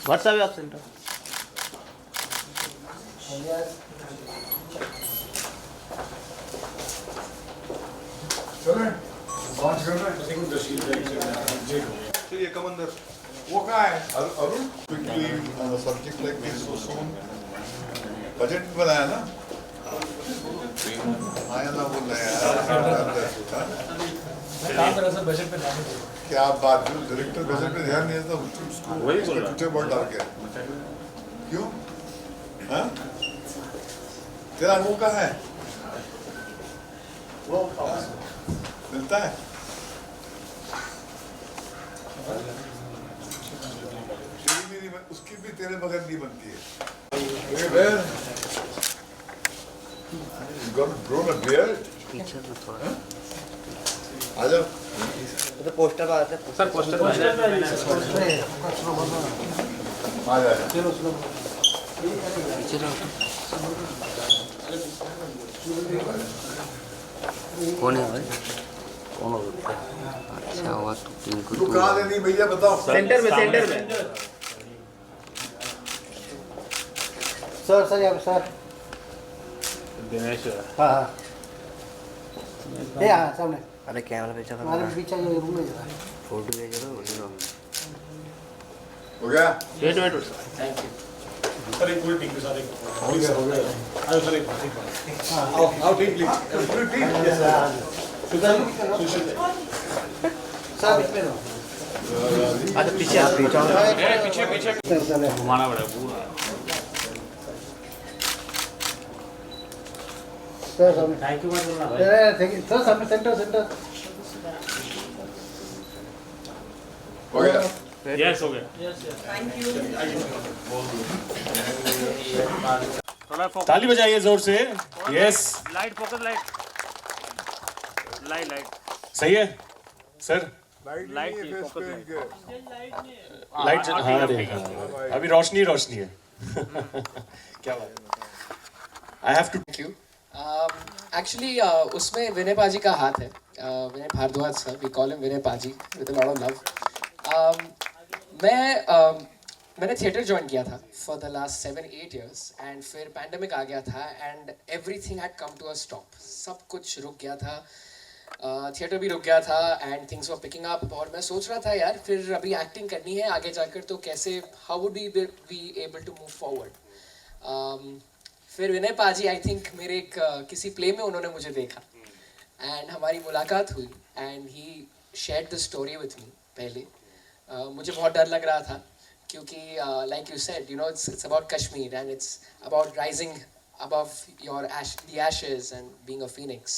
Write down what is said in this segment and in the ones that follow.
WhatsApp आप centre चले launch कर रहे हैं। चलिए कम अंदर वो कहाँ है Arun quickly on a subject like this so soon budget बनाया ना आया ना बोल रहे हैं काम करा सर बजट पे ध्यान नहीं देगा। क्या बात जो डायरेक्टर बजट पे ध्यान नहीं देता उसको वही बोल रहा ट्विटर पर डाल के क्यों हाँ तेरा वो कहाँ है वो मिलता है तेरी मेरी उसकी भी तेरे बगैर नहीं बनती है grown a beard पीछे तो थोड़ा आ जाओ तो पोस्टर आ जाते हैं सर पोस्टर आ जा पीछे रहो कौन है भाई कौन होता है अच्छा हुआ तू टीम को तू कहाँ देनी भैया बताओ सेंटर में सर यहाँ सर दिनेश हाँ हाँ हाँ सामने अरे कैमरा पीछे हमारे पीछे ये रूम में जरा फोटो भेज दो हो गया वेट थैंक यू सर एक पूरी टीम के साथ एक हो गया आओ सर एक आओ टीम प्लीज पूरी टीम सर इसमें अच्छा पीछे पीछे घुमाना पड़ेगा पूरा सर सामने थैंक यू मत बोलना भाई थैंक यू सर सामने सेंटर हो गया यस हो गया थोड़ा ताली बजाइए जोर से यस लाइट फोकस लाइट सही है सर लाइट की फेस focus पे इनके लाइट हाँ अरे हाँ अभी रोशनी है क्या बात I have to thank you actually उसमें विनय पाजी का हाथ है Vinay Bhardwaj sir we call him Vinay paaji with a lot of love मैंने थिएटर ज्वाइन किया था for the last 7-8 years and फिर पैंडमिक आ गया था and everything had come to a stop सब कुछ रुक गया था थिएटर भी रुक गया था and things were picking up और मैं सोच रहा था यार फिर अभी एक्टिंग करनी है आगे जाकर तो कैसे how would we able to move forward फिर विनय पाजी आई थिंक मेरे एक किसी प्ले में उन्होंने मुझे देखा एंड हमारी मुलाकात हुई and he shared the story with me पहले मुझे बहुत डर लग रहा था क्योंकि like you said you know it's about Kashmir and it's about rising above your the ashes and being a phoenix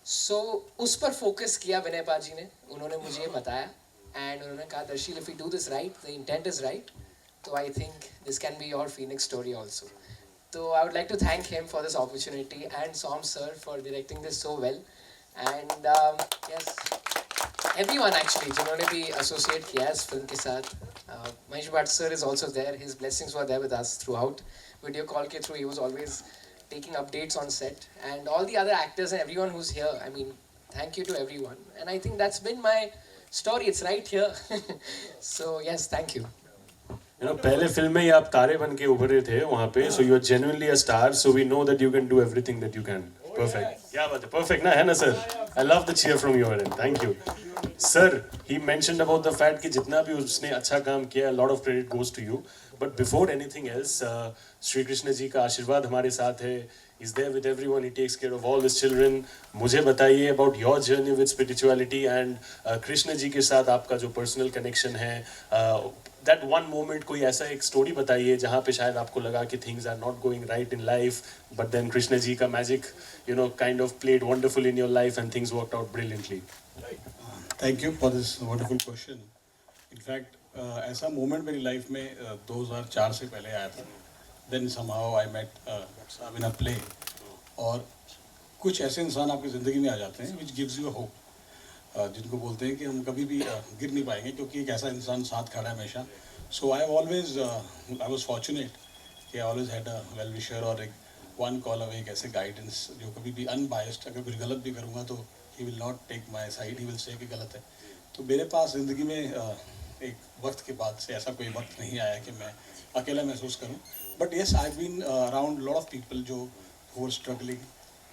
so उस पर फोकस किया विनय पाजी ने उन्होंने मुझे ये बताया एंड उन्होंने कहा Darsheel if you do this right the intent is right तो I think this can be your phoenix story also. So I would like to thank him for this opportunity and Som sir for directing this so well. And yes, everyone actually, जिन्होंने भी associate किया इस film के साथ. Mahesh Bhatt sir is also there. His blessings were there with us throughout. Video call के through he was always taking updates on set. And all the other actors and everyone who's here. I mean, thank you to everyone. And I think that's been my story. It's right here. So yes, thank you. पहले film में ही आप तारे बन के उभरे थे वहाँ पे so you are genuinely a star so we know that you can do everything that you can perfect क्या बात है परफेक्ट ना है ना sir I love the cheer from your and thank you sir he mentioned about the fact कि जितना भी उसने अच्छा काम किया lot of credit goes to you but before anything else Shri Krishna ji का आशीर्वाद हमारे साथ है is there with everyone, he takes care of all his children. मुझे बताइए about your journey with spirituality and Krishna ji के साथ आपका जो personal connection है that one moment कोई ऐसा एक story बताइए जहाँ पे शायद आपको लगा कि things are not going right in life but then Krishna ji का magic you know kind of played wonderful in your life and things worked out brilliantly. Thank you for this wonderful question. In fact, ऐसा moment मेरी life में 2004 से पहले आया था. Then somehow I met in a play. और कुछ ऐसे इंसान आपकी ज़िंदगी में आ जाते हैं which gives you a hope. जिनको बोलते हैं कि हम कभी भी गिर नहीं पाएंगे क्योंकि एक ऐसा इंसान साथ खड़ा है हमेशा. So I was fortunate कि I always had a well wisher और एक one call away एक ऐसे guidance जो कभी भी unbiased अगर कुछ गलत भी करूँगा तो he will not take my side, he will say कि गलत है. तो मेरे पास ज़िंदगी में एक वक्त के बाद से ऐसा कोई वक्त नहीं आया कि मैं अकेला महसूस करूं, but yes I been around lot of people जो हु आर स्ट्रगलिंग,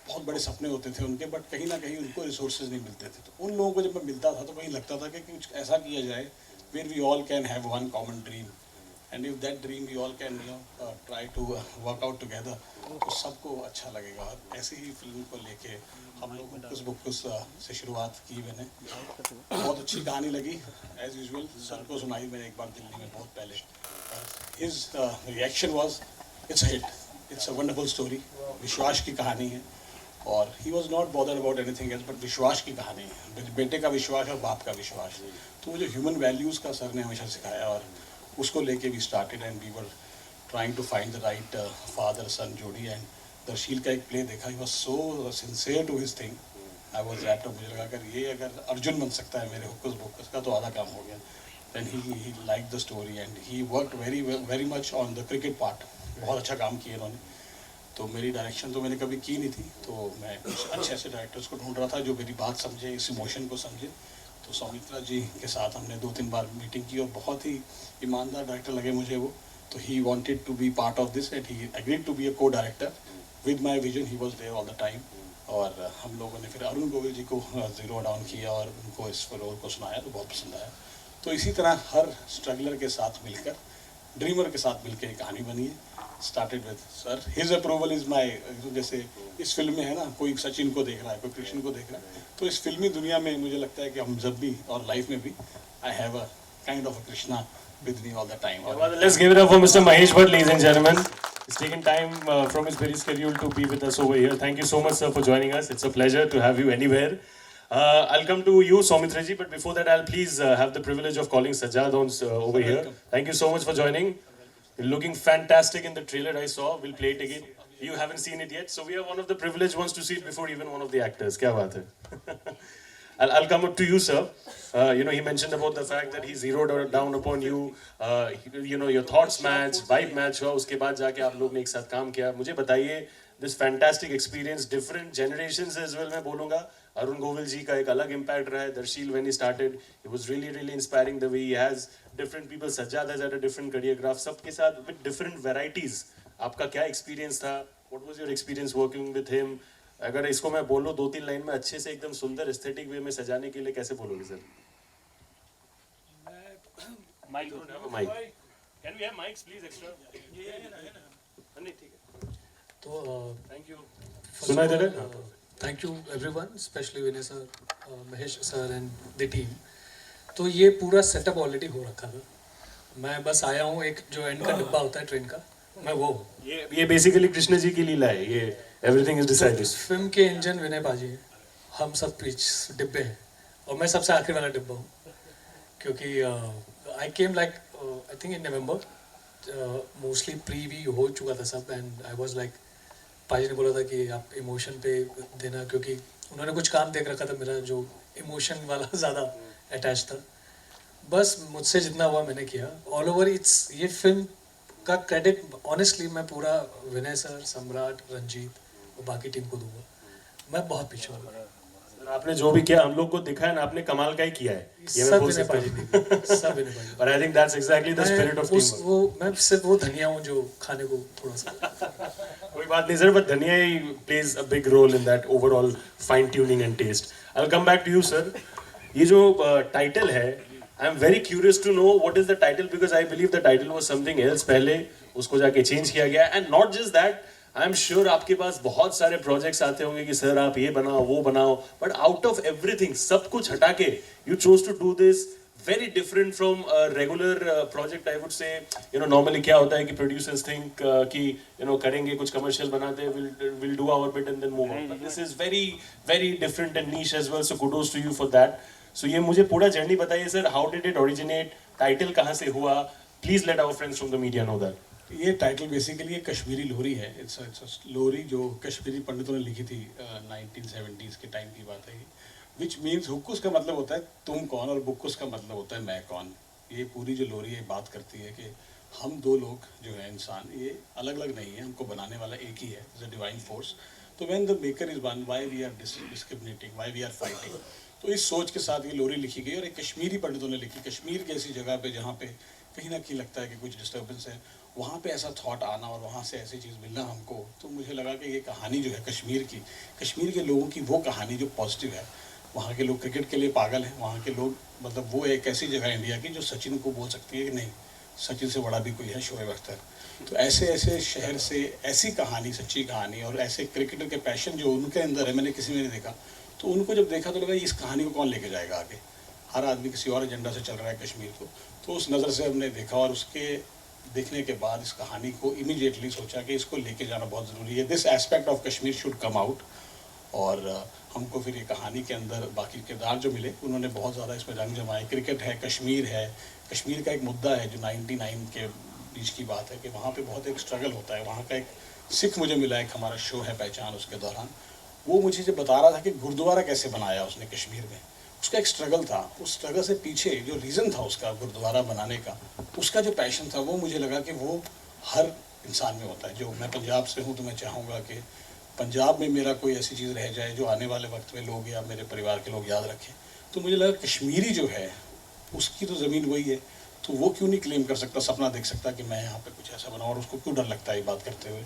बहुत बड़े सपने होते थे उनके, बट कहीं ना कहीं उनको रिसोर्सेज नहीं मिलते थे। तो उन लोगों को जब मैं मिलता था तो कहीं लगता था कि कुछ ऐसा किया जाए where we all can have one common dream, and if that dream we all can try to work out together, तो सबको अच्छा लगेगा। और ऐसी ही फिल्म को लेके हम लोग हुक्कुस बुक्कुस से शुरुआत की मैंने। बहुत अच्छी कहानी लगी, एज यूजुअल सर को सुनाई मैंने एक बार दिल्ली में बहुत पहले। His reaction was it's hit, it's a wonderful story. विश्वास की कहानी है और he was not bothered about anything else, but विश्वास की कहानी है, बेटे का विश्वास और बाप का विश्वास। तो वो जो ह्यूमन वैल्यूज़ का सर ने हमेशा सिखाया और उसको लेके we started and we were trying to find the right father son जोड़ी। एंड दर्शील का एक प्ले देखा, he was so sincere to his thing, I was wrapped up. मुझे लगा अगर अर्जुन बन सकता है मेरे हुक्कुस बुक्कुस का तो आधा काम हो गया। Then he like the story and he worked very much on the cricket part. बहुत अच्छा काम किया उन्होंने। तो मेरी डायरेक्शन तो मैंने कभी की नहीं थी, तो मैं कुछ अच्छे ऐसे डायरेक्टर्स को ढूंढ रहा था जो मेरी बात समझे, इस इमोशन को समझे। तो सौमित्रा जी के साथ हमने 2-3 बार मीटिंग की और बहुत ही ईमानदार डायरेक्टर लगे मुझे वो। तो he wanted to be part of this and he agreed to be a co director with my vision. He was there all the time. और हम लोगों ने फिर अरुण गोविल जी को ज़ीरो डाउन किया और उनको इस रोल को सुनाया तो बहुत पसंद आया। तो इसी तरह हर स्ट्रगलर के साथ मिलकर, ड्रीमर के साथ मिलकर एक कहानी बनी है। Started with sir, his approval is my, जैसे इस फिल्म में है ना, कोई सचिन को देख रहा है, कोई कृष्ण को देख रहा है, तो इस फिल्मी दुनिया में मुझे लगता है कि हम जब भी और लाइफ में भी I have a kind of a Krishna with me all the time. Well, let's give it up for Mr. Mahesh Bhatt, ladies and gentlemen. He's taken time from his busy schedule to be with us over here. Thank you so much, sir, for joining us. It's a pleasure to have you anywhere. I'll come to you, Soumitra ji, but before that, I'll please have the privilege of calling Sajjad on over here. Thank you so much for joining. You're looking fantastic in the trailer I saw. We'll play it again. You haven't seen it yet, so we are one of the privileged ones to see it before even one of the actors. Kya baat hai? I'll come up to you, sir. He mentioned about the fact that he zeroed down upon you. Your thoughts match, vibe match हुआ, उसके बाद जाके आप लोग ने एक साथ काम किया। मुझे बताइए this fantastic experience, different generations as well मैं बोलूँगा। अरुण गोविल जी का एक अलग impact रहा है। Darsheel when he started, it was really inspiring the way he has different people. Sajjad has had a different career graph, सबके साथ with different varieties. आपका क्या experience था? What was your experience working with him? अगर इसको मैं बोलूँ 2-3 लाइन में अच्छे से एकदम सुंदर एस्थेटिक वे में सजाने के लिए कैसे बोलोगे sir? Mike can we have mikes please extra? नहीं ठीक है। तो थैंक यू। सुनाई दे रहा है? Thank you everyone, specially Vinay sir, Mahesh sir and the team. तो ये पूरा सेटअप ऑलरेडी हो रखा था, मैं बस आया हूँ। एक जो एंड का डिब्बा होता है ट्रेन का, मैं वो हूँ। ये बेसिकली कृष्ण जी की लीला है। ये एवरीथिंग इज डिसाइडेड। फिल्म के इंजन विनय बाजी है, हम सब पीछे डिब्बे हैं और मैं सबसे आखिरी वाला डिब्बा हूँ, क्योंकि I came like I think in November, mostly pre हो चुका था सब, एंड आई वाज लाइक, पाजी ने बोला था कि आप इमोशन पे देना, क्योंकि उन्होंने कुछ काम देख रखा था मेरा जो इमोशन वाला ज़्यादा अटैच था। बस मुझसे जितना हुआ मैंने किया। ऑल ओवर इट्स, ये फिल्म का क्रेडिट ऑनेस्टली मैं पूरा विनय सर, सम्राट, रंजीत और बाकी टीम को दूंगा। मैं बहुत पीछे हूँ। आपने जो भी किया हम लोग को दिखा है ना, आपने कमाल का ही किया है। ये मैं बोल सकता हूँ। सब विनय बाजी। और I think that's exactly the spirit of team. वो मैं सिर्फ वो धनिया हूँ जो खाने को थोड़ा सा। कोई बात नहीं सर, बट धनिया ही plays a big role in that overall fine tuning and taste. I will come back to you sir. ये जो टाइटल है, I am very curious to know what is the title, because I believe the title was something else पहले, उसको जाके change किया गया। And not just that, I am sure आपके पास बहुत सारे प्रोजेक्ट्स आते होंगे कि सर आप ये बनाओ वो बनाओ, बट आउट ऑफ एवरीथिंग, सब कुछ हटा के you choose to do this very different from a regular project, I would say. Normally क्या होता है कि producers think कि करेंगे कुछ commercial बनाते हैं, we'll do our bit and then move on. But this is very different and niche as well, so kudos to you for that. So ये मुझे पूरा जर्नी बताइए sir, how did it originate, title कहाँ से हुआ? Please let our friends from the media know that. ये title basically एक कश्मीरी लोरी है। इट्स लोरी जो कश्मीरी पंडितों ने लिखी थी 1970s के टाइम की बात है। विच मीन्स हुक्कुस का मतलब होता है तुम कौन, और बुक्कुस का मतलब होता है मैं कौन। ये पूरी जो लोरी है बात करती है कि हम दो लोग जो है इंसान, ये अलग अलग नहीं है, हमको बनाने वाला एक ही है, इज अ डिवाइन फोर्स। तो when the maker is one, why we are discriminating, why we are fighting. तो इस सोच के साथ ये लोरी लिखी गई और एक कश्मीरी पंडितों ने लिखी। कश्मीर की ऐसी जगह पे जहाँ पे कहीं ना कहीं लगता है कि कुछ डिस्टर्बेंस है, वहाँ पे ऐसा थॉट आना और वहाँ से ऐसी चीज़ मिलना हमको, तो मुझे लगा कि ये कहानी जो है कश्मीर के लोगों की वो कहानी जो पॉजिटिव है। वहाँ के लोग क्रिकेट के लिए पागल हैं, वहाँ के लोग मतलब वो एक ऐसी जगह इंडिया की जो सचिन को बोल सकती है कि नहीं, सचिन से बड़ा भी कोई है, शोएब अख्तर। तो ऐसे ऐसे शहर से ऐसी कहानी, सच्ची कहानी और ऐसे क्रिकेटर के पैशन जो उनके अंदर है, मैंने किसी में नहीं देखा। तो उनको जब देखा तो लगा इस कहानी को कौन लेके जाएगा आगे, हर आदमी किसी और एजेंडा से चल रहा है कश्मीर को। तो उस नज़र से हमने देखा और उसके देखने के बाद इस कहानी को इमीडिएटली सोचा कि इसको लेके जाना बहुत ज़रूरी है। This aspect of Kashmir should come out. और हमको फिर ये कहानी के अंदर बाकी किरदार जो मिले उन्होंने बहुत ज़्यादा इसमें रंग जमाए। क्रिकेट है, कश्मीर का एक मुद्दा है जो 99 के बीच की बात है कि वहाँ पे बहुत एक स्ट्रगल होता है। वहाँ का एक सिख मुझे मिला, एक हमारा शो है पहचान, उसके दौरान वो मुझे जब बता रहा था कि गुरुद्वारा कैसे बनाया उसने कश्मीर में, उसका एक स्ट्रगल था। उस स्ट्रगल से पीछे जो रीज़न था उसका गुरुद्वारा बनाने का, उसका जो पैशन था, वो मुझे लगा कि वो हर इंसान में होता है। जो मैं पंजाब से हूँ तो मैं चाहूँगा कि पंजाब में मेरा कोई ऐसी चीज़ रह जाए जो आने वाले वक्त में लोग या मेरे परिवार के लोग याद रखें। तो मुझे लगा कश्मीरी जो है उसकी तो ज़मीन वही है, तो वो क्यों नहीं क्लेम कर सकता, सपना देख सकता कि मैं यहाँ पे कुछ ऐसा बनाऊँ, और उसको क्यों डर लगता है ये बात करते हुए।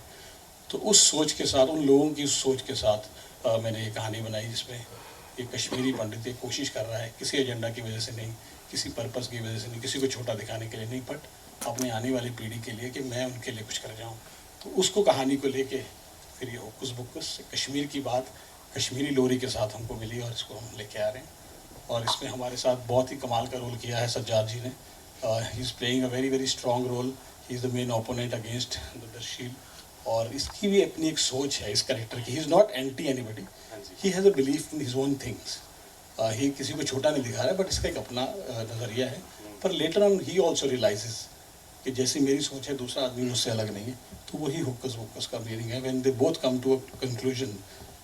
तो उस सोच के साथ, उन लोगों की सोच के साथ मैंने ये कहानी बनाई, जिसमें ये कश्मीरी पंडित ये कोशिश कर रहा है, किसी एजेंडा की वजह से नहीं, किसी पर्पस की वजह से नहीं, किसी को छोटा दिखाने के लिए नहीं, बट अपने आने वाली पीढ़ी के लिए कि मैं उनके लिए कुछ कर जाऊँ। तो उसको कहानी को लेके फिर ये होकुस पोकुस कश्मीर की बात कश्मीरी लोरी के साथ हमको मिली और इसको हम लेके आ रहे हैं। और इसमें हमारे साथ बहुत ही कमाल का रोल किया है सज्जाद जी ने। He is playing a very very strong role. He is the main opponent against the Darsheel. और इसकी भी अपनी एक सोच है इस कैरेक्टर की। He is not anti anybody, he has a belief in his own things. He किसी को छोटा नहीं दिखा रहा है, बट इसका एक अपना नज़रिया है। पर later on he also realizes कि जैसी मेरी सोच है दूसरा आदमी मुझसे अलग नहीं है। तो वही हुक्कस वुक्कस का मीनिंग है, when they both come to a conclusion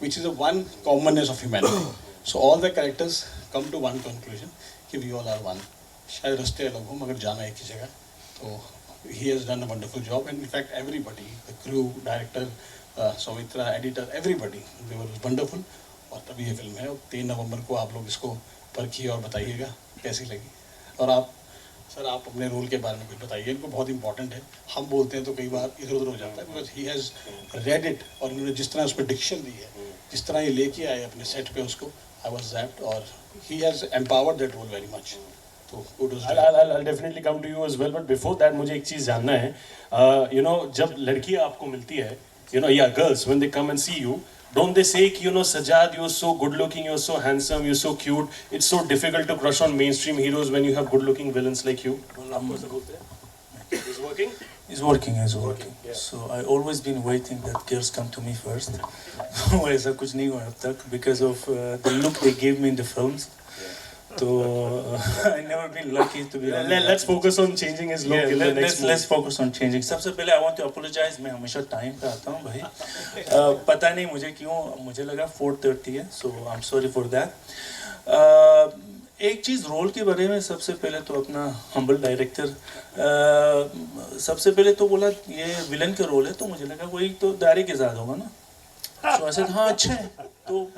which is a one commonness of humanity. So all the characters come to one conclusion कि वी ऑल आर वन। शायद रास्ते अलग हो मगर जाना एक ही जगह। तो he has done a wonderful job, and in fact everybody, the crew, director, Soumitra, editor, everybody, they were wonderful। और तभी ये फिल्म है। और 3 नवंबर को आप लोग इसको परखिए और बताइएगा कैसी लगी। और आप सर, आप अपने रोल के बारे में कुछ बताइए, इनको बहुत इंपॉर्टेंट है। हम बोलते हैं तो कई बार इधर उधर हो जाता है, because he has read it. और इन्होंने जिस तरह उस पर डिक्शन दी है, जिस तरह ये लेके आए अपने सेट पे उसको, आई वॉज दैट। और he has empowered that role very much. I'll definitely come to you as well, but before that मुझे एक चीज़ जानना है, you know, जब लड़की आपको मिलती है, you know, yeah, girls when they come and see you, don't they say कि you know Sajjad, you're so good looking, you're so handsome, you're so cute, it's so difficult to crush on mainstream heroes when you have good looking villains like you? Is working? It's working. Yeah. So I always been waiting that girls come to me first. ऐसा कुछ नहीं हुआ अब तक because of the look they gave me in the films. So I never been lucky to be honest. Let's focus on changing his look in the next movie. Let's focus on changing. सबसे पहले I want to apologize. मैं हमेशा time पे आता हूँ भाई। पता नहीं मुझे क्यों, मुझे लगा 4:30 है, so I'm sorry for that. एक चीज़ रोल के बारे में, सबसे पहले तो अपना हम्बल डायरेक्टर सबसे पहले तो बोला ये विलन का रोल है, तो मुझे लगा वही तो दारी के साथ होगा ना। तो ऐसे हाँ अच्छा है, तो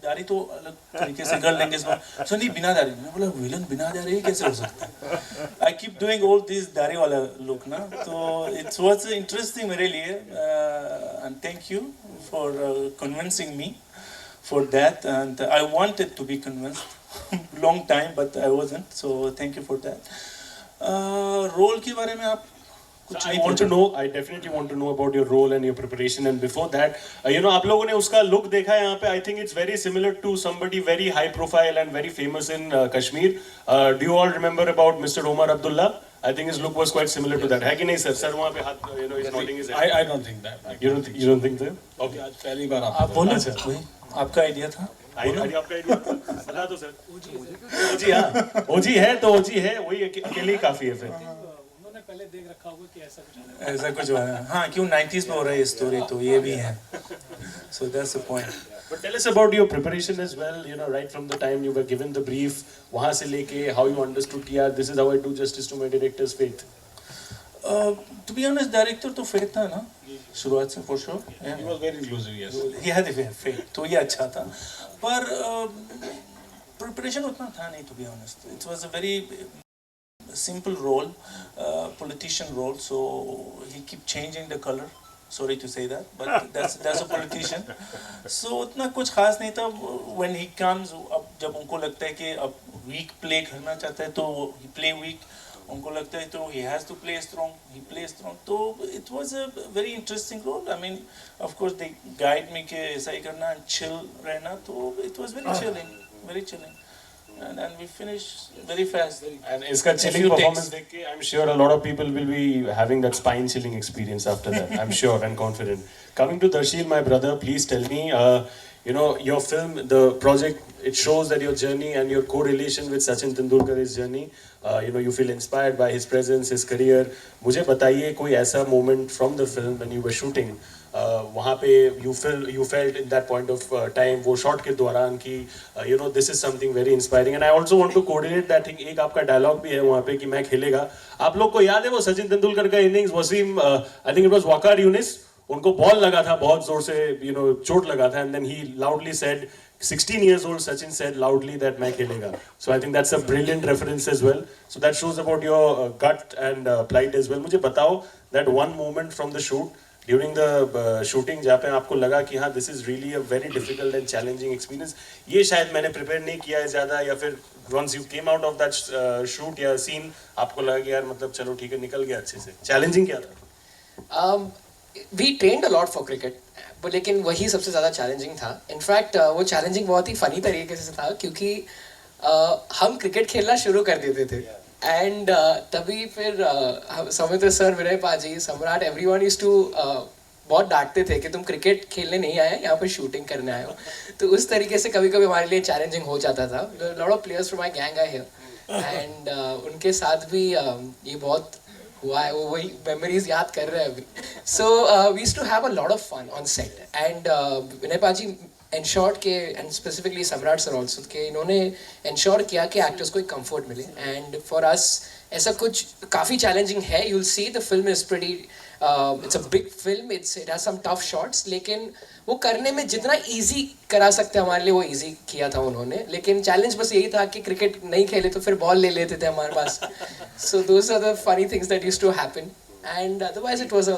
दाढ़ी तो अलग तरीके से कर लेंगे इस बार। सो नहीं बिना दाढ़ी, मैं बोला विलन बिना दाढ़ी कैसे हो सकता है। I keep doing all this दाढ़ी वाला लुक ना, तो इट्स वाज इंटरेस्टिंग मेरे लिए। And thank you for convincing me for that, and I wanted to be convinced long time but I wasn't, so thank you for that. Role के बारे में आप I definitely want to know about your role and your preparation. And before that, you know, आप लोगों ने उसका look देखा है यहाँ पे. I think it's very similar to somebody very high profile and very famous in Kashmir. Do you all remember about Mr. Omar Abdullah? I think his look was quite similar to that. है कि नहीं sir? Sir वहाँ पे हाथ, you know, he's nodding his head. I don't think that. You don't think so? Okay, आज पहली बार आप बोलो सर, वही आपका आइडिया था। आइडिया आपका आइडिया बता दो सर। ओजी हाँ, ओजी है तो ओजी है, वही अकेले ही काफी है फिर। पहले देख रखा होगा कि ऐसा कुछ हुआ है। हाँ, क्यों 90s में हो रहा है स्टोरी, तो ये भी है। So that's the point. But tell us about your preparation as well. You know, right from the time you were given the brief, वहाँ से लेके how you understood कि यार this is how I do justice to my director's faith. To be honest, director तो faith था ना शुरुआत से for sure. He was very inclusive, yes. He had a faith, तो ये अच्छा था। पर प्रिपरेशन उतना था नहीं, to be honest. It was a very simple role, politician role, so he keep changing the color. Sorry to say that, but that's a politician. So उतना कुछ खास नहीं था. When he comes, अब जब उनको लगता है कि अब weak play करना चाहता है तो he play weak. उनको लगता है तो he has to play strong, he plays strong. तो it was a very interesting role. I mean, of course they guide me कि ऐसा ही करना, chill रहना. तो it was very chilling, very chilling. And we finished very fast. And इसका chilling performance देख के, I'm sure a lot of people will be having that spine chilling experience after that. I'm sure and confident. Coming to Darshil, my brother, please tell me, you know, your film, the project, it shows that your journey and your correlation with Sachin Tendulkar's journey. You know, you feel inspired by his presence, his career. मुझे बताइए कोई ऐसा moment from the film when you were shooting. वहाँ पे you felt in that point of time वो shot के दौरान कि you know this is something very inspiring, and I also want to correlate that thing. एक आपका dialogue भी है वहाँ पे कि मैं खेलेगा. आप लोग को याद है वो सचिन तेंदुलकर का innings, Wasim I think it was Waqar Yunis, उनको बॉल लगा था बहुत जोर से, you know, चोट लगा था, and then he loudly said 16 years old Sachin said loudly that मैं खेलेगा. So I think that's a brilliant reference as well. So that shows about your gut and plight as well. मुझे बताओ that one moment from the shoot, during the shooting जहाँ पे आपको लगा कि हाँ this is really a very difficult and challenging experience. ये शायद मैंने prepare नहीं किया है ज़्यादा, या फिर once you came out of that shoot या scene आपको लगा कि यार मतलब चलो ठीक है निकल गया अच्छे से. Challenging क्या था? We trained a lot for cricket, लेकिन वही सबसे ज़्यादा चैलेंजिंग था. इनफैक्ट वो चैलेंजिंग बहुत ही फ़नी तरीके से था क्योंकि हम क्रिकेट खेलना शुरू कर देते थे, एंड तभी फिर सौमित्र सर, विनय पाजी, सम्राट, एवरीवन यूज्ड टू बहुत डांटते थे कि तुम क्रिकेट खेलने नहीं आए, यहाँ पर शूटिंग करने आए हो. तो उस तरीके से कभी कभी हमारे लिए चैलेंजिंग हो जाता था. Lot of players from my gang are here, and उनके साथ भी ये बहुत हुआ है, वो वही मेमोरीज याद कर रहे हैं अभी. So we used to have a lot of fun on set, and Vinay paaji ensured के, and specifically Samrat sir also, के इन्होंने इंश्योर किया कि एक्टर्स को एक कंफर्ट मिले. एंड फॉर अस ऐसा कुछ काफ़ी चैलेंजिंग है. You will see the film is pretty, it's a big film, it has some tough shots, लेकिन वो करने में जितना इजी करा सकते हैं हमारे लिए वो इजी किया था उन्होंने. लेकिन चैलेंज बस यही था कि क्रिकेट नहीं खेले तो फिर बॉल ले लेते थे हमारे पास. So those are the funny things that used to happen, and otherwise it was a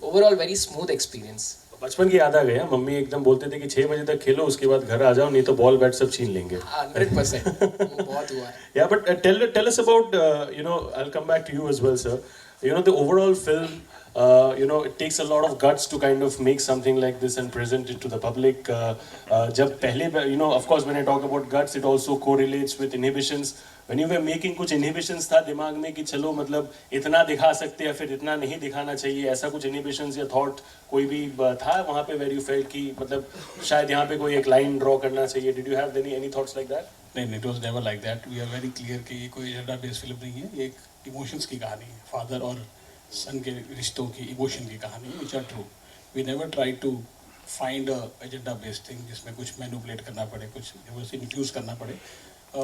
overall very smooth experience. बचपन की याद आ गया. मम्मी एकदम बोलते थे कि 6 बजे तक खेलो, उसके बाद घर आ जाओ, नहीं तो बॉल बैट सब छीन लेंगे. 100% वो बहुत हुआ है. Yeah, but tell us about you know, I'll come back to you as well, sir. You know, the overall film, you know, it takes a lot of guts to kind of make something like this and present it to the public. जब पहले, you know, of course when I talk about guts, it also correlates with inhibitions. When you were making, कुछ inhibitions था दिमाग में कि चलो मतलब इतना दिखा सकते या फिर इतना नहीं दिखाना चाहिए, ऐसा कुछ inhibitions या thought कोई भी था वहाँ पे where you felt कि मतलब शायद यहाँ पे कोई एक line draw करना चाहिए? Did you have any thoughts like that? नहीं, it was never like that. We are very clear कि ये कोई एजेंडा बेस्ड फिल्म नहीं है, ये एक इमोशंस की कहानी है, फादर और सन के रिश्तों की, इमोशन की कहानी है, which are true. We never try to find a agenda based thing जिसमें कुछ मैनिपुलेट करना पड़े, कुछ इन्फ्यूज़ करना पड़े.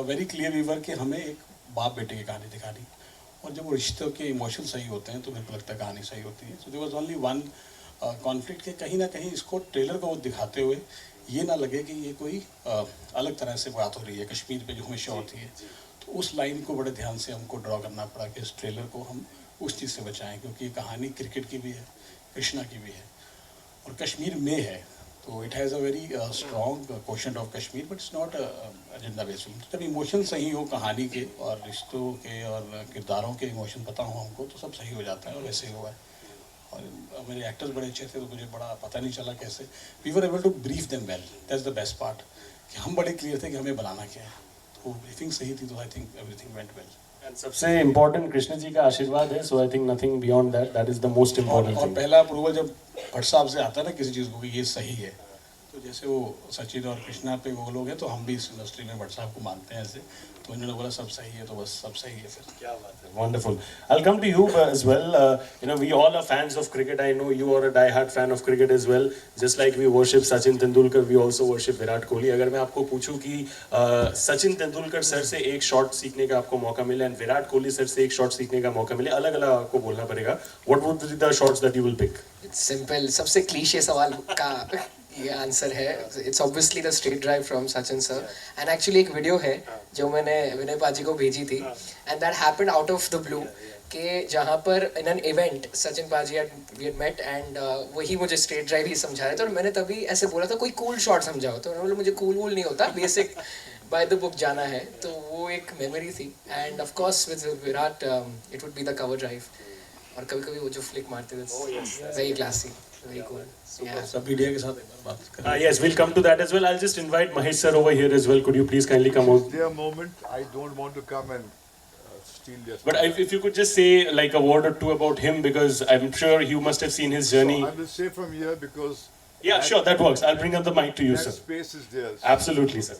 वेरी क्लियर वी वर कि हमें एक बाप बेटे की कहानी दिखानी, और जब वो रिश्तों के इमोशन सही होते हैं तो मेरे को लगता है कहानी सही होती है. So there was only one conflict कि कहीं ना कहीं इसको ट्रेलर को दिखाते हुए ये ना लगे कि ये कोई अलग तरह से बात हो रही है कश्मीर पे जो हमेशा होती है. तो उस लाइन को बड़े ध्यान से हमको ड्रॉ करना पड़ा कि इस ट्रेलर को हम उस चीज़ से बचाएं, क्योंकि ये कहानी क्रिकेट की भी है, कृष्णा की भी है और कश्मीर में है. तो it has a very strong question of Kashmir, but it's not agenda based film. जब इमोशन सही हो कहानी के और रिश्तों के और किरदारों के इमोशन पता हो हमको तो सब सही हो जाता है, और वैसे ही हुआ है. और मेरे एक्टर्स बड़े अच्छे थे तो मुझे बड़ा पता नहीं चला कैसे. We were able to brief them well, that's the best part, कि हम बड़े क्लियर थे कि हमें बनाना क्या है. तो ब्रीफिंग सही थी, तो I think everything went well. सबसे इम्पोर्टेंट कृष्ण जी का आशीर्वाद है. So I think nothing beyond that, that is the most important thing. और पहला अप्रूवल जब भट्ट साहब से आता है ना किसी चीज़ को कि ये सही है, तो जैसे वो सचिन और कृष्णा पे वो लोग हैं, तो हम भी इस इंडस्ट्री में भट्ट साहब को मानते हैं ऐसे, तो इन्होंने बोला सब सही है, तो बस सब सही है. फिर क्या बात है. Wonderful. I'll come to you as well. You know, we all are fans of cricket. I know you are a die-hard fan of cricket as well. Just like we worship Sachin Tendulkar, we also worship Virat Kohli. अगर मैं आपको पूछूं कि Sachin Tendulkar sir से एक shot सीखने का आपको मौका मिले and विराट कोहली सर से एक शॉट सीखने का मौका मिले, अलग-अलग आपको बोलना पड़ेगा, what would be the shots that you will pick? It's simple. सबसे क्लीशे सवाल का ये आंसर है. It's obviously the straight drive from Sachin sir. And actually एक वीडियो है जो मैंने विनय पाजी को भेजी थी, and that happened out of the blue, कि जहाँ पर इन एन इवेंट सचिन पाजी वी हैड मेट, एंड वही मुझे स्ट्रेट ड्राइव ही समझा रहे थे, और मैंने तभी ऐसे बोला था कोई कूल शॉट समझाओ, तो उन्होंने बोला मुझे कूल वूल नहीं होता, बेसिक बाय द बुक जाना है. तो वो एक मेमोरी थी. End of course with Virat it would be the cover drive. और कभी कभी वो जो फ्लिक मारते थे, वेरी क्लासी, वेरी कूल. सब मीडिया के साथ एक बार बात करें. Yes, we'll come to that as well. I'll just invite Mahesh sir over here as well. Could you please kindly come out? Their moment, I don't want to come and steal their. But if you could just say like a word or two about him, because I'm sure you must have seen his journey. So I will say from here because. Yeah, sure, that works. I'll bring up the mic to you, that sir. space is there. Absolutely, sir.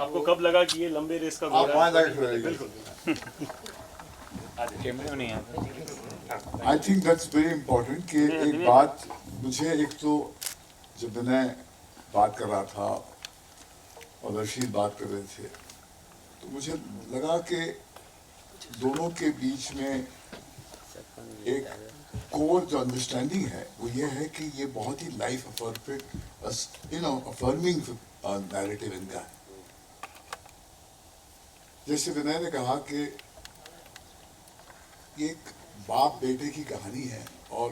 आपको कब लगा कि ये लंबे race का आप वहाँ जाकर खड़े रहिए. बिल्कुल. कैमरे नहीं है. I think that's very important कि एक बात मुझे, एक तो जब मैंने बात कर रहा था और रशीद बात कर रहे थे, तो मुझे लगा कि दोनों के बीच में एक कोर जो अंडरस्टैंडिंग है वो ये है कि ये बहुत ही लाइफ अफर्मिंग नैरेटिव इनका है. जैसे विनय ने कहा कि ये एक बाप बेटे की कहानी है और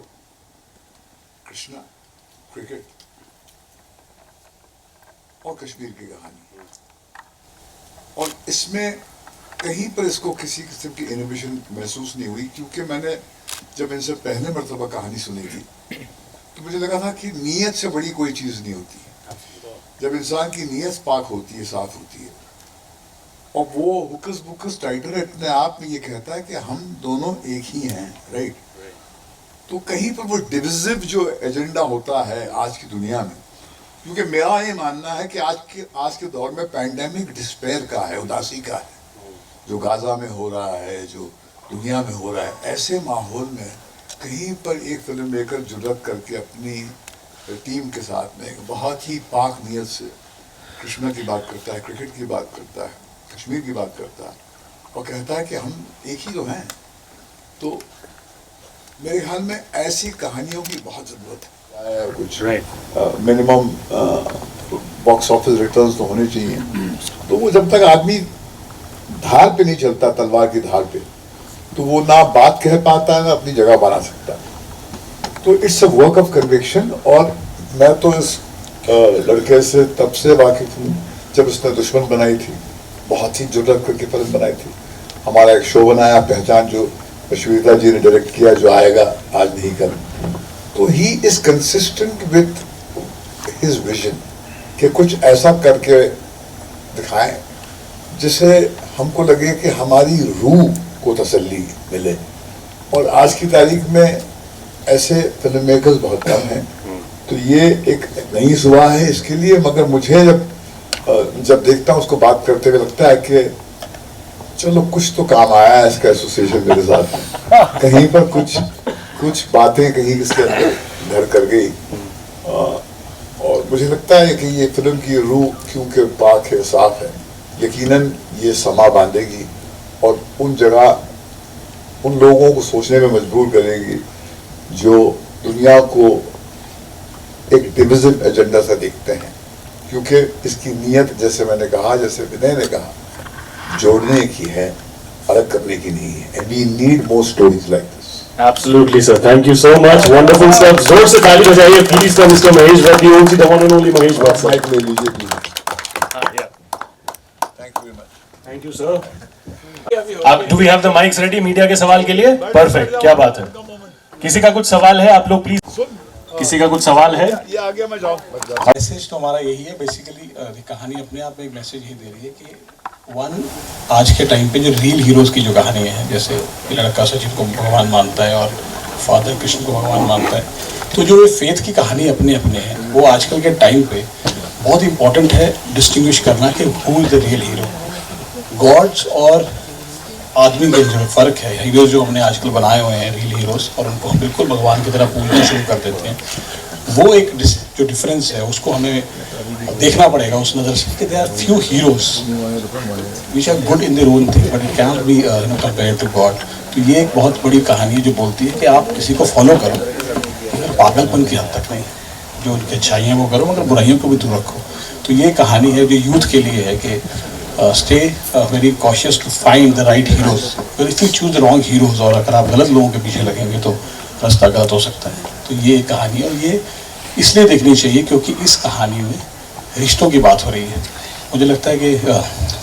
कृष्णा, क्रिकेट और कश्मीर की कहानी, और इसमें कहीं पर इसको किसी किस्म की इनोवेशन महसूस नहीं हुई, क्योंकि मैंने जब इनसे पहले मरतबा कहानी सुनी थी तो मुझे लगा था कि नीयत से बड़ी कोई चीज़ नहीं होती. जब इंसान की नीयत पाक होती है, साफ होती है, और वो हुकस बुकस टाइटर अपने आप में ये कहता है कि हम दोनों एक ही हैं, राइट. तो कहीं पर वो डिविजिव जो एजेंडा होता है आज की दुनिया में, क्योंकि मेरा ये मानना है कि आज के दौर में पैंडेमिक डिस्पेयर का है, उदासी का है, जो गाजा में हो रहा है, जो दुनिया में हो रहा है. ऐसे माहौल में कहीं पर एक फिल्म मेकर जुर्रत करके अपनी टीम के साथ में बहुत ही पाक नीयत से कृष्णा की बात करता है, क्रिकेट की बात करता है, कश्मीर की बात करता है, और कहता है कि हम एक ही तो हैं. तो मेरे ख्याल में ऐसी कहानियों की बहुत ज़रूरत है. कुछ मिनिमम बॉक्स ऑफिस रिटर्न्स तो होने चाहिए. तो वो जब तक आदमी धार पे नहीं चलता, तलवार की धार पे, तो वो ना बात कह पाता है ना अपनी जगह बना सकता है. तो it's a work of conviction. और मैं तो इस लड़के से तब से वाकिफ हूँ जब उसने दुश्मन बनाई थी, बहुत ही जुर्रत करके फिल्म बनाई थी. हमारा एक शो बनाया पहचान, जो श्वेता जी ने डायरेक्ट किया, जो आएगा आज नहीं कल. तो he is consistent with his vision कि कुछ ऐसा करके दिखाएं जिससे हमको लगे कि हमारी रूह को तसल्ली मिले. और आज की तारीख में ऐसे फिल्म मेकर्स बहुत कम हैं. तो ये एक नई सुबह है इसके लिए. मगर मुझे जब देखता हूँ उसको बात करते हुए, लगता है कि चलो कुछ तो काम आया है इसका एसोसिएशन मेरे साथ. कहीं पर कुछ बातें कहीं इसके अंदर घर कर गई. और मुझे लगता है कि ये फिल्म की रूह क्योंकि पाक है, साफ है, यकीनन ये समा बांधेगी और उन जगह उन लोगों को सोचने में मजबूर करेगी जो दुनिया को एक डिविजिव एजेंडा से देखते हैं. क्योंकि इसकी नीयत, जैसे मैंने कहा, जैसे विनय ने कहा, जोड़ने की है, अलग करने की नहीं है. And we need more stories like this. Absolutely, sir. Thank you so much. Wonderful stuff. जोर से ताली बजाइए please for mister Mahesh Bhatt, the OG, the one and only Mahesh Bhatt sir. Mike ले लीजिए please. Thank you very much. Thank you, sir. आप do we have the mics ready media के सवाल के लिए? Perfect. क्या बात है. किसी का कुछ सवाल है? आप लोग प्लीज. किसी का कुछ सवाल है? ये आ गया, मैं जाऊँ. मैसेज तो हमारा यही है बेसिकली. कहानी अपने आप में एक मैसेज ही दे रही है कि आज के टाइम पे जो रियल हीरोज की जो कहानी है, जैसे लड़का सचिन को भगवान मानता है और फादर कृष्ण को भगवान मानता है, तो जो ये फेथ की कहानी अपने अपने हैं, वो आजकल के टाइम पे बहुत इंपॉर्टेंट है डिस्टिंग्विश करना कि who is the real hero. Gods और आदमी के जो फ़र्क है, हीरोज जो हमने आजकल बनाए हुए हैं रियल हीरोज, और उनको हम बिल्कुल भगवान की तरह पूजना शुरू कर देते हैं, वो एक जो डिफरेंस है उसको हमें देखना पड़ेगा उस नज़र से कि there are few heroes which are good in their own thing but it can not be compared to God. तो ये एक बहुत बड़ी कहानी है जो बोलती है कि आप किसी को फॉलो करो, पागलपन की हद तक नहीं. जो उनकी अच्छाइयाँ वो करो मगर बुराइयों को भी दूर रखो। तो ये कहानी है जो यूथ के लिए है कि stay very cautious to find the right heroes. If you choose the wrong heroes, और अगर आप गलत लोगों के पीछे लगेंगे तो रास्ता गलत हो सकता है। तो ये एक कहानी है, और ये इसलिए देखनी चाहिए क्योंकि इस कहानी में रिश्तों की बात हो रही है। मुझे लगता है कि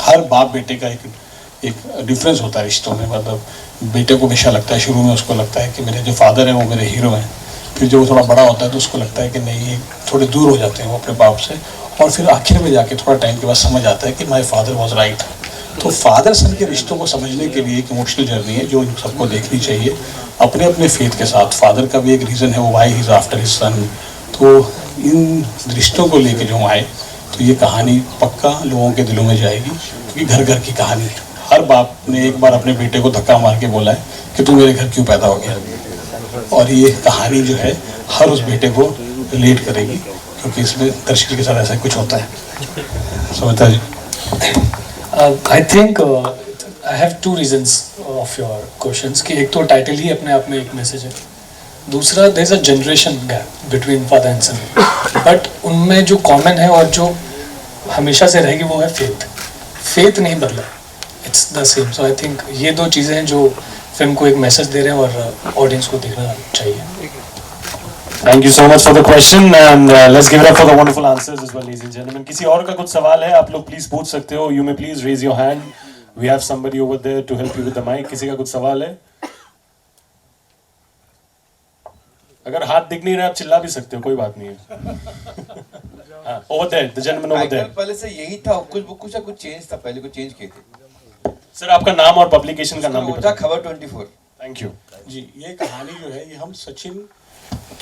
हर बाप बेटे का एक डिफरेंस होता है रिश्तों में। मतलब बेटे को हमेशा लगता है, शुरू में उसको लगता है कि मेरे जो फादर हैं वो मेरे हीरो हैं, फिर जब वो थोड़ा बड़ा होता है तो उसको लगता है कि नहीं, ये थोड़े दूर हो जाते हैं वो अपने बाप से, और फिर आखिर में जाके थोड़ा टाइम के बाद समझ आता है कि माय फादर वाज राइट। तो फादर सन के रिश्तों को समझने के लिए एक इमोशनल जर्नी है जो सबको देखनी चाहिए अपने अपने फेथ के साथ। फादर का भी एक रीज़न है वो why he is after his son. तो इन रिश्तों को लेके जो आए तो ये कहानी पक्का लोगों के दिलों में जाएगी, क्योंकि घर घर की कहानी है। हर बाप ने एक बार अपने बेटे को धक्का मार के बोला है कि तू मेरे घर क्यों पैदा हो गया, और ये कहानी जो है हर उस बेटे को रिलेट करेगी, क्योंकि इसमें दर्शक के साथ ऐसा कुछ होता है। समझता जी। I think I have two reasons of your questions कि एक तो टाइटल ही अपने आप में एक मैसेज है, दूसरा there is a generation gap between father and son, but उनमें जो कॉमन है और जो हमेशा से रहेगी वो है फेथ। फेथ नहीं बदला, it's the same. So I think ये दो चीज़ें हैं जो फिल्म को एक मैसेज दे रहे हैं और ऑडियंस को देखना चाहिए। Thank you so much for the question and let's give it up for the wonderful answers as well, ladies and gentlemen. किसी और का कुछ सवाल है आप लोग प्लीज पूछ सकते हो. You may please raise your hand. We have somebody over there to help you with the mic. किसी का कुछ सवाल है? अगर हाथ दिख नहीं रहा आप चिल्ला भी सकते हो, कोई बात नहीं है. Over there, the gentleman over there. पहले से यही था, कुछ या कुछ चेंज था, पहले कुछ चेंज किए थे. सर आपका नाम और पब्लिकेशन का नाम भी बताइए. खबर 24. थैंक यू जी. ये कहानी जो है ये हम सचिन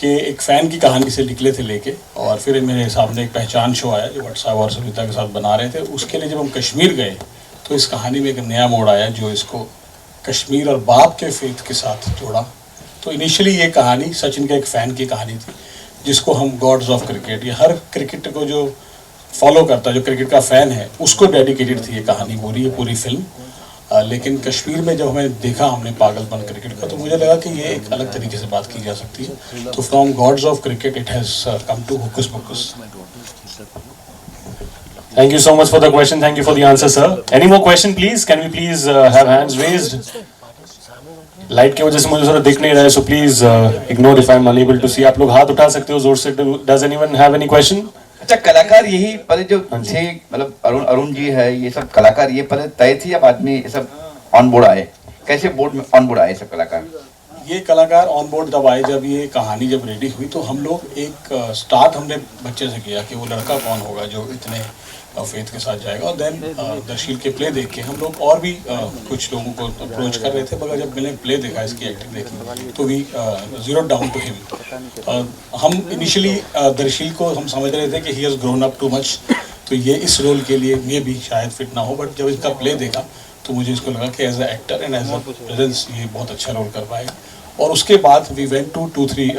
के एक फ़ैन की कहानी से निकले थे लेके, और फिर मेरे सामने एक पहचान शो आया जो व्हाट्सएप और सविता के साथ बना रहे थे. उसके लिए जब हम कश्मीर गए तो इस कहानी में एक नया मोड़ आया जो इसको कश्मीर और बाप के फेथ के साथ जोड़ा. तो इनिशियली ये कहानी सचिन के एक फ़ैन की कहानी थी जिसको हम गॉड्स ऑफ क्रिकेट, ये हर क्रिकेट को जो फॉलो करता है, जो क्रिकेट का फ़ैन है, उसको डेडिकेटेड थी ये कहानी पूरी फिल्म. लेकिन कश्मीर में जब हमें देखा हमने पागलपन क्रिकेट का, तो मुझे लगा कि ये एक अलग तरीके से बात की जा सकती है. तो from gods of cricket it has come to hocus pocus. Thank you so much for the question. Thank you for the answer, sir. Any more question, please? Can we please have hands raised? Light की वजह से मुझे थोड़ा दिख नहीं रहा है, so please ignore if I'm unable to see. आप लोग हाथ उठा सकते हो जोर से. Does anyone have any question? अच्छा, कलाकार यही पहले जो थे, मतलब अरुण जी है, ये सब कलाकार ये पहले तय थी या बाद में ये सब ऑन बोर्ड आए? कैसे बोर्ड में ऑन बोर्ड आए सब कलाकार? ये कलाकार ऑन बोर्ड तब आए जब ये कहानी जब रेडी हुई. तो हम लोग एक स्टार्ट हमने बच्चे से किया कि वो लड़का कौन होगा जो इतने फेथ के साथ जाएगा. और देन दर्शील के प्ले देख के हम लोग और भी कुछ लोगों को अप्रोच कर रहे थे, मगर जब मैंने प्ले देखा, इसकी एक्टिंग देखी, तो we zero down to him. हम इनिशियली दर्शील को हम समझ रहे थे कि he has grown up too much, तो ये इस रोल के लिए ये भी शायद फिट ना हो. बट जब इसका प्ले देखा तो मुझे इसको लगा कि as a actor and as a presence ये बहुत अच्छा रोल कर पाएगा. और उसके बाद we went to 2-3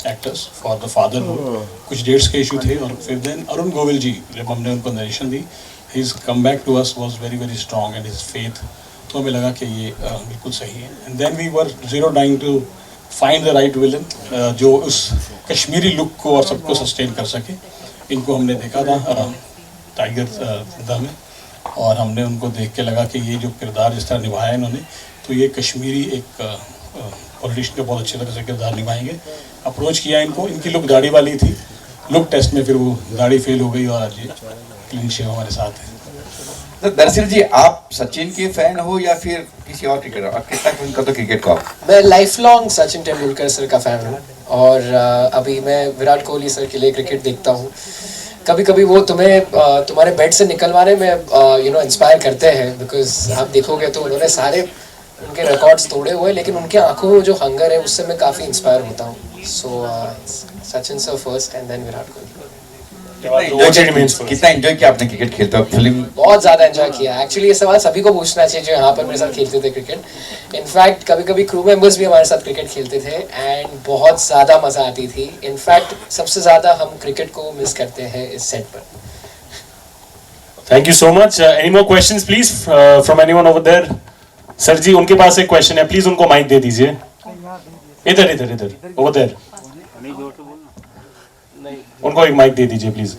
actors for the father role. कुछ डेट्स के इशू थे, और फिर देन अरुण गोविल जी जब हमने उनको नरेशन दी, his come back to us was very very strong and his faith. तो हमें लगा कि ये बिल्कुल सही है. And then we were zeroing to find the right villain जो उस कश्मीरी लुक को और सबको सस्टेन कर सके. इनको हमने देखा था टाइगर जिंदा में, और हमने उनको देख के लगा कि ये जो किरदार जिस तरह निभाया इन्होंने, तो ये कश्मीरी एक पॉलिटिशियन का बहुत अच्छी तरह से किरदार निभाएंगे. अप्रोच किया इनको, इनकी लुक दाढ़ी वाली थी, लुक टेस्ट में फिर वो दाढ़ी फेल हो गई और आज ये क्लीन शेव हमारे साथ है. तो दरअसल जी आप सचिन के फैन हो या फिर किसी और क्रिकेटर? और कितना पसंद करते हो क्रिकेट को आप? मैं life long Sachin Tendulkar sir का फ़ैन हूँ, और अभी मैं विराट कोहली सर के लिए क्रिकेट देखता हूँ. कभी कभी वो तुम्हारे बेड से निकलवाने में इंस्पायर करते हैं, बिकॉज आप देखोगे तो उन्होंने सारे उनके रिकॉर्ड्स तोड़े हुए, लेकिन उनके आंखों में जो हंगर है उससे मैं काफ़ी इंस्पायर होता हूँ. So Sachin sir first and then Virat Kohli. कितना एंजॉय किया आपने क्रिकेट खेलते हुए? फिल्म बहुत ज़्यादा एंजॉय किया. एक्चुअली ये सवाल सभी को पूछना चाहिए जो यहाँ पर मेरे साथ खेलते थे क्रिकेट. इनफैक्ट कभी कभी क्रू मेंबर्स भी हमारे साथ क्रिकेट खेलते थे एंड बहुत ज़्यादा मज़ा आती थी. इनफैक्ट सबसे ज़्यादा हम क्रिकेट को मिस करते हैं इस सेट पर. Thank you so much. Any more questions, please, from anyone over there? Sir ji उनके पास एक क्वेश्चन है, प्लीज उनको माइक दे दीजिए. इधर इधर इधर, ओवर देयर. उनको एक माइक दे दीजिए प्लीज।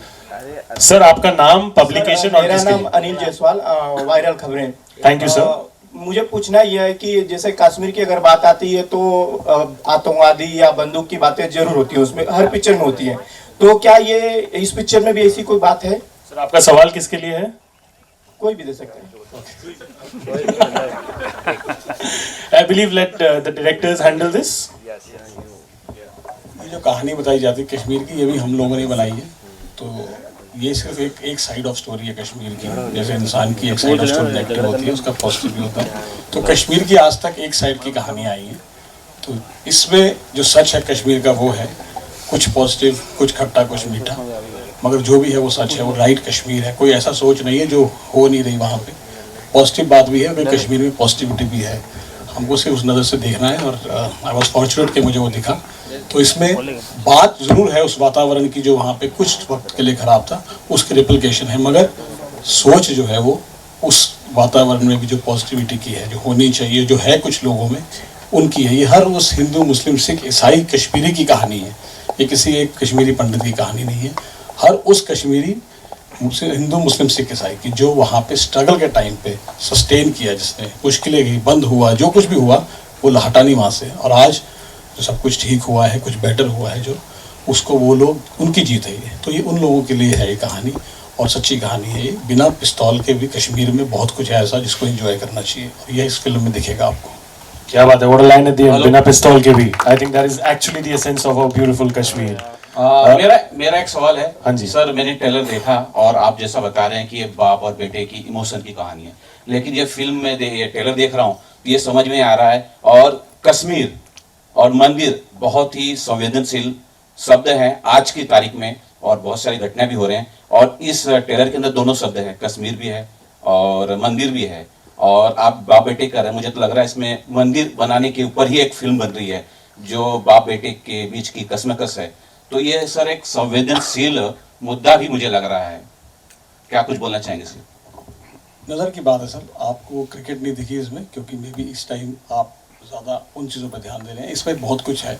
सर आपका नाम, पब्लिकेशन और मेरा नाम अनिल जायसवाल, वायरल खबरें। Thank you sir. मुझे पूछना यह है कि जैसे कश्मीर की अगर बात आती है तो आतंकवादी या बंदूक की बातें जरूर होती है, उसमें हर पिक्चर में होती है, तो क्या ये इस पिक्चर में भी ऐसी कोई बात है? सर आपका सवाल किसके लिए है? कोई भी दे सकते हैं। I believe let the directors handle this. ये जो कहानी बताई जाती है कश्मीर की, ये भी हम लोगों ने बनाई है। तो ये सिर्फ एक साइड ऑफ स्टोरी है कश्मीर की। जैसे इंसान की एक साइड ऑफ स्टोरी नेगेटिव होती है, उसका पॉजिटिव भी होता है। तो कश्मीर की आज तक एक साइड की कहानी आई है। तो इसमें जो सच है कश्मीर का वो है, कुछ पॉजिटिव, कुछ खट्टा, कुछ मीठा, मगर जो भी है वो सच है, वो राइट कश्मीर है। कोई ऐसा सोच नहीं है जो हो नहीं रही वहाँ पे। पॉजिटिव बात भी है कि कश्मीर में पॉजिटिविटी भी है, हमको सिर्फ उस नज़र से देखना है। और आई वॉज फॉर्चुनेट कि मुझे वो दिखा। तो इसमें बात ज़रूर है उस वातावरण की जो वहाँ पे कुछ वक्त के लिए ख़राब था, उसकी रिप्लिकेशन है, मगर सोच जो है वो उस वातावरण में भी जो पॉजिटिविटी की है, जो होनी चाहिए, जो है कुछ लोगों में, उनकी है। ये हर उस हिंदू, मुस्लिम, सिख, ईसाई, कश्मीरी की कहानी है। ये किसी एक कश्मीरी पंडित की कहानी नहीं है। हर उस कश्मीरी, हिंदू, मुस्लिम, सिख, ईसाई की जो वहाँ पे स्ट्रगल के टाइम पे सस्टेन किया, जिसने मुश्किलें गई, बंद हुआ, जो कुछ भी हुआ वो हटा नहीं वहाँ से। और आज जो सब कुछ ठीक हुआ है, कुछ बेटर हुआ है, जो उसको वो लोग, उनकी जीत है ये। तो ये उन लोगों के लिए है ये कहानी, और सच्ची कहानी है ये। बिना पिस्तौल के भी कश्मीर में बहुत कुछ है ऐसा जिसको एंजॉय करना चाहिए, और ये इस फिल्म में दिखेगा आपको। क्या बात है, what a line at the end, बिना पिस्तौल के भी। I think that is actually the essence of our beautiful Kashmir. मेरा एक सवाल है। हाँ जी सर, मैंने ट्रेलर देखा और आप जैसा बता रहे हैं कि ये बाप और बेटे की इमोशन की कहानी है, लेकिन ये फिल्म में ये ट्रेलर देख रहा हूँ, ये समझ में आ रहा है। और कश्मीर और मंदिर बहुत ही संवेदनशील शब्द हैं आज की तारीख में, और बहुत सारी घटनाएं भी हो रहे हैं। और इस ट्रेलर के अंदर दोनों शब्द है, कश्मीर भी है और मंदिर भी है, और आप बाप बेटे कर रहे हैं। मुझे तो लग रहा है इसमें मंदिर बनाने के ऊपर ही एक फिल्म बन रही है, जो बाप बेटे के बीच की कशमकश है। तो ये सर एक संवेदनशील मुद्दा भी मुझे लग रहा है, क्या कुछ बोलना चाहेंगे सर? नज़र की बात है सर। आपको क्रिकेट नहीं दिखी इसमें, क्योंकि मे बी इस टाइम आप ज़्यादा उन चीज़ों पर ध्यान दे रहे हैं। इसमें बहुत कुछ है,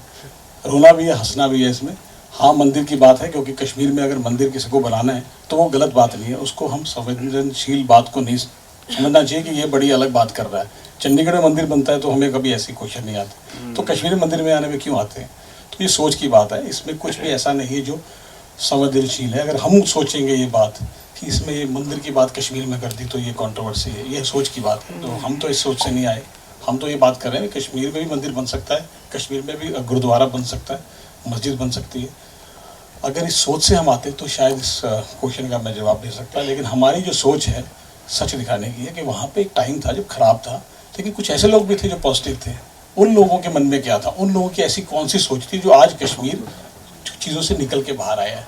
रोना भी है, हंसना भी है इसमें। हाँ, मंदिर की बात है, क्योंकि कश्मीर में अगर मंदिर किसी को बनाना है तो वो गलत बात नहीं है। उसको हम संवेदनशील बात को नहीं समझना चाहिए कि ये बड़ी अलग बात कर रहा है। चंडीगढ़ में मंदिर बनता है तो हमें कभी ऐसी क्वेश्चन नहीं आती, तो कश्मीर में मंदिर में आने में क्यों आते हैं? तो ये सोच की बात है। इसमें कुछ भी ऐसा नहीं है जो संवेदनशील है। अगर हम सोचेंगे ये बात कि इसमें ये मंदिर की बात कश्मीर में कर दी तो ये कंट्रोवर्सी है, ये सोच की बात है। तो हम तो इस सोच से नहीं आए। हम तो ये बात कर रहे हैं कश्मीर में भी मंदिर बन सकता है, कश्मीर में भी गुरुद्वारा बन सकता है, मस्जिद बन सकती है। अगर इस सोच से हम आते तो शायद इस क्वेश्चन का मैं जवाब दे सकता। लेकिन हमारी जो सोच है सच दिखाने की है कि वहाँ पे एक टाइम था जब खराब था, लेकिन कुछ ऐसे लोग भी थे जो पॉजिटिव थे। उन लोगों के मन में क्या था, उन लोगों की ऐसी कौन सी सोच थी जो आज कश्मीर चीज़ों से निकल के बाहर आया है।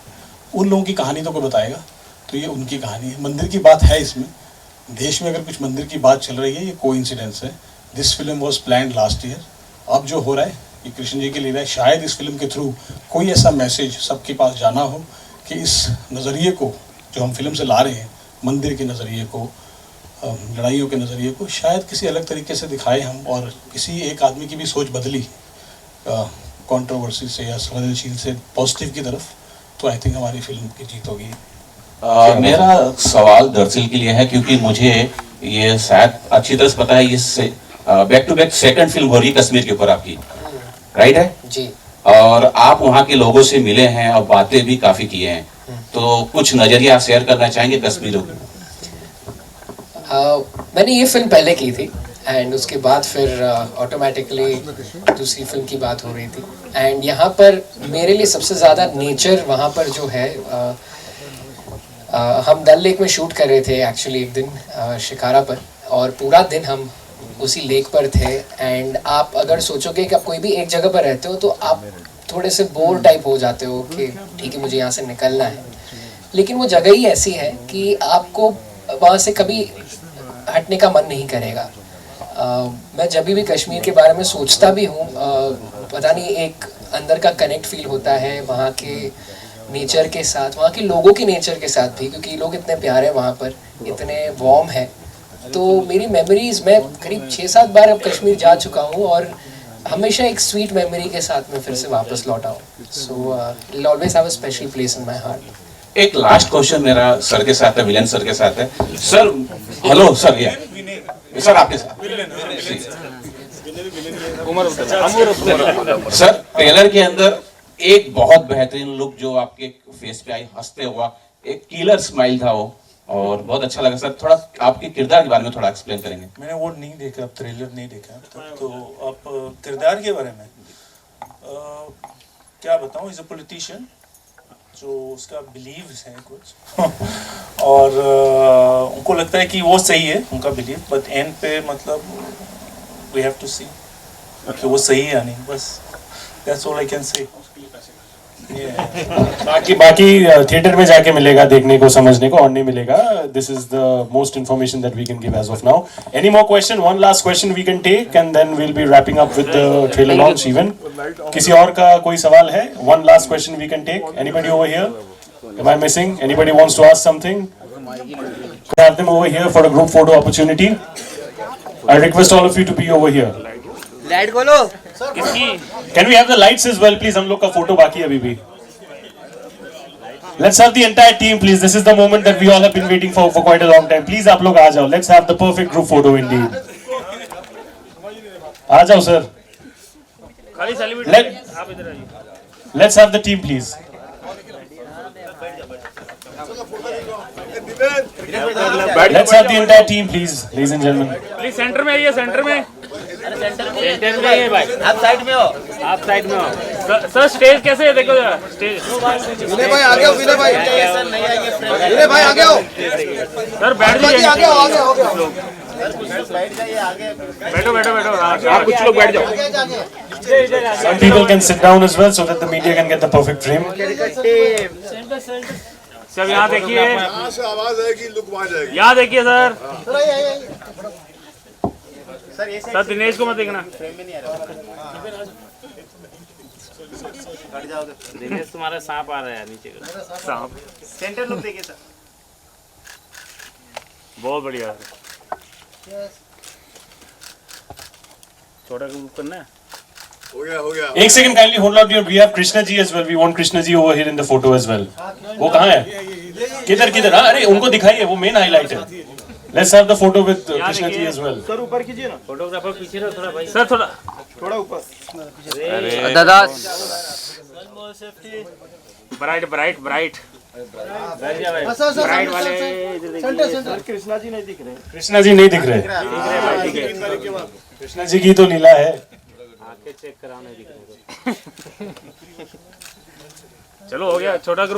उन लोगों की कहानी तो कोई बताएगा, तो ये उनकी कहानी है। मंदिर की बात है इसमें, देश में अगर कुछ मंदिर की बात चल रही है, ये कोइंसिडेंस है। This film was planned last year. अब जो हो रहा है ये कृष्ण जी के लिए है। शायद इस फिल्म के थ्रू कोई ऐसा मैसेज सबके पास जाना हो कि इस नज़रिए को जो हम फिल्म से ला रहे हैं, मंदिर के नज़रिए को, लड़ाइयों के नज़रिए को, शायद किसी अलग तरीके से दिखाए हम, और किसी एक आदमी की भी सोच बदली कंट्रोवर्सी से या संवेदनशील से पॉजिटिव की तरफ, तो आई थिंक हमारी फिल्म की जीत होगी। मेरा सवाल दरअसल के लिए है, क्योंकि मुझे ये शायद अच्छी तरह से पता है, ये back to back second film हो रही है कश्मीर के ऊपर आपकी, राइट है जी। और आप वहाँ के लोगों से मिले हैं और बातें भी काफी किए हैं, तो कुछ नजरिया शेयर करना चाहेंगे कश्मीर? मैंने ये फिल्म पहले की थी, एंड उसके बाद फिर ऑटोमेटिकली दूसरी फिल्म की बात हो रही थी। एंड यहाँ पर मेरे लिए सबसे ज़्यादा नेचर वहाँ पर जो है, हम डल लेक में शूट कर रहे थे एक्चुअली एक दिन शिकारा पर, और पूरा दिन हम उसी लेक पर थे। एंड आप अगर सोचोगे कि आप कोई भी एक जगह पर रहते हो तो आप थोड़े से बोर टाइप हो जाते हो कि ठीक है मुझे यहाँ से निकलना है, लेकिन वो जगह ही ऐसी है कि आपको वहाँ से कभी हटने का मन नहीं करेगा। मैं जब भी कश्मीर के बारे में सोचता भी हूँ, पता नहीं एक अंदर का कनेक्ट फील होता है वहाँ के नेचर के साथ, वहाँ के लोगों के नेचर के साथ भी, क्योंकि लोग इतने प्यारे हैं वहाँ पर, इतने वार्म है। तो मेरी मेमोरीज, मैं करीब 6-7 बार अब कश्मीर जा चुका हूँ, और हमेशा एक स्वीट मेमोरी के साथ में फिर से वापस लौटा हूँ. So it always have a special place in my heart. एक लास्ट क्वेश्चन मेरा सर के साथ है, विलेन सर के साथ है. सर हेलो सर, ये सर आपके साथ सर ट्रेलर के अंदर एक बहुत बेहतरीन लुक जो आपके फेस पे आई हंसते हुआ, एक किलर स्माइल था वो, और बहुत अच्छा लगा. सर थोड़ा आपके किरदार के बारे में थोड़ा एक्सप्लेन करेंगे. मैंने वो नहीं देखा, अब ट्रेलर नहीं देखा तो आप किरदार के बारे में क्या बताऊं. इज अ पॉलिटिशियन जो उसका बिलीव्स है कुछ और उनको लगता है कि वो सही है उनका बिलीव, बट एंड पे मतलब वी हैव टू सी कि वो सही है या नहीं. बस that's all I can say. बाकी थिएटर में जाके मिलेगा देखने को, समझने को, और नहीं मिलेगा. This is the most information that we can give as of now. Any more question? One last question we can take and then we will be wrapping up with the trailer launch even. किसी और का कोई सवाल है? One last question we can take. Anybody over here? Am I missing? Anybody wants to ask something? Could I have them over here for a group photo opportunity? I request all of you to be over here. Light खोलो. Can we have the lights as well, please? हम लोग का photo बाकी है अभी भी. Let's have the entire team, please. This is the moment that we all have been waiting for quite a long time. Please, आप लोग आ जाओ. Let's have the perfect group photo indeed. आ जाओ sir. खाली celebrate आप इधर आइए. Let's have the team, please. Let's have the entire team, please, ladies and gentlemen. Please centre में आइए, सेंटर में. सेंटर में आइए भाई. आप साइड में हो. आप साइड में हो. सर स्टेज कैसे है देखो जरा. स्टेज विनय भाई आगे हो. विनय भाई सर नहीं आएंगे. विनय भाई आगे हो. सर बैठ जाइए. आगे हो. आगे हो गया. बैठ जाइए आगे. बैठो बैठो बैठो. आप कुछ लोग बैठ जाओ. Some people can sit down as well so that the media can get the perfect frame. सब यहाँ देखिए. यहाँ से आवाज आएगी, लुक वहाँ जाएगी. यहाँ देखिए सर. सर दिनेश को मत देखना. दिनेश तुम्हारा सांप आ रहा है नीचे का. सांप. सेंटर लुक देखिए सर. बहुत बढ़िया. छोटा ग्रुप करना है. हो गया. एक second, kindly hold out your. We have Krishna ji as well. We want Krishna ji over here in the photo as well. वो कहाँ है? किधर? हाँ, अरे उनको दिखाइए, वो मेन हाईलाइट है. Let's have the photo with Krishna ji as well. Sir ऊपर कीजिए ना. फोटोग्राफर पीछे रहो थोड़ा भाई. सर थोड़ा ऊपर. दादा. Bright bright bright. ब्राइट वाले सेंटर. कृष्णा जी नहीं दिख रहे. कृष्णा जी नहीं दिख रहे. कृष्णा जी की तो लीला है. आंखें चेक कराने दिख रहे. चलो हो गया. छोटा ग्रुप.